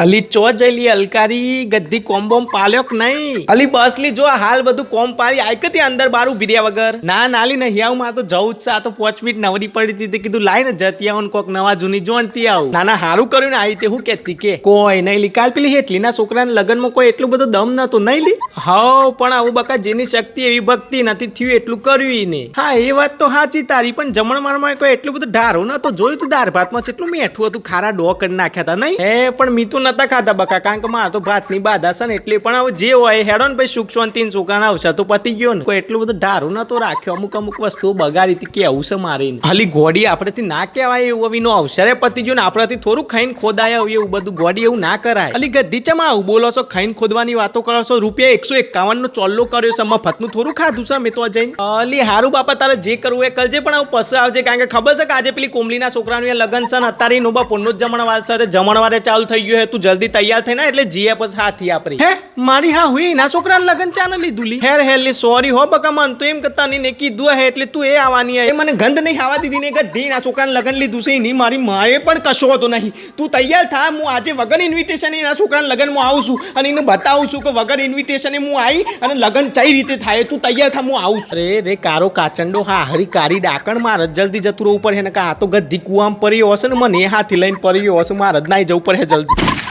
અલી ચો જઈલી અલકારી ગદ્દી કોમ બોમ પાલ્યો કે નહીં અલી બસલી જો હાલ બધું કોમ પાડી આય કે અંદર બાર ઉભી રહ્યા વગર ના નાલી નહીં આવું માં તો જવું જ છે આ તો 5 મિનિટ નવરી પડી હતી કીધું લાઈ ને જતી આવું કોક નવા જૂની જોણતી આવું ના હારું કર્યું ને આવી તે હું કહેતી કે કોઈ નહીં લી કાલ પેલી હેટલી ના છોકરાના લગ્નમાં કોઈ એટલું બધું દમ નતો નહીં લી હાવ પણ આવું બકા જેની શક્તિ એવી ભક્તિ નથી થયું એટલું કર્યું ને હા એ વાત તો સાચી તારી પણ જમણવારમાં કોઈ એટલું બધું ઢારું નતો જોયું તું દાળ ભાતમાં કેટલું મીઠું હતું ખારા ડો કરી નાખ્યા હતા નહીં એ પણ મી તો નતા ખાતા બકા કારણ કે મારે તો ભાતની બાધા છે ને એટલે પણ હવે જે હોય હેડો ને ભાઈ સુખ શાંતિ છોકરાના આવશે તો પતી ગયો ને કોઈ એટલું બધું ઢારું નતો રાખ્યો અમુક વસ્તુઓ બગાડી હતી કે આવું છે મારે હાલી ગોડી આપણેથી ના કહેવાય એવું અવીનો અવસરે પતી ગયો ને આપણાથી થોડું ખાઈને ખોદાયા હોય એવું બધું ગોડી એવું ના કરાય અલી ગદ્દી ચમ આવું બોલો છો ખાઈને ખોદવાની વાતો કરો છો ₹151 નો ચોલ્લો કર્યો છે મફતનું થોડું ખાધું છે મેં તો જઈને અલી હારું બાપા તારે જે કરવું એ કરજે પણ આવું પછી આવજે કારણ કે ખબર છે કે આજે પેલી કોમલીના છોકરાનું લગન છે ને અત્યારે નો બપોરનો જ જમણવાર સાથે જમણવારે ચાલુ થઈ ગયો હે તું જલ્દી તૈયાર થઈ ને એટલે જીએ પછી હાથી આપરી હે મારી હા હુઈ ના છોકરાને લગન ચાને લીધું લી હેર સોરી હો બકા મન તો એમ કરતા ની ને કીધું હે એટલે તું એ આવવાની હે મને ગંધ નહીં આવા દીધી ને ગધી ના છોકરાને લગન લીધું છે ની મારી માએ પણ કશો હતો નહીં તું તૈયાર થા હું આજે વગર ઇન્વિટેશન ના છોકરાને લગન માં આવું છું અને એને બતાવું છું કે વગર ઇન્વિટેશન હું આવી અને લગન કઈ રીતે થાય તું તૈયાર થા હું આવું છું રે કારો કાચંડો હા હરી કારી ડાકણ માર જલ્દી જતું રહું ઉપર હે ને કા તો ગધી કુવામ પર્યો હશે ને મને હાથી લઈને પર્યો હશે માર જ નાઈ જવું પડે જલ્દી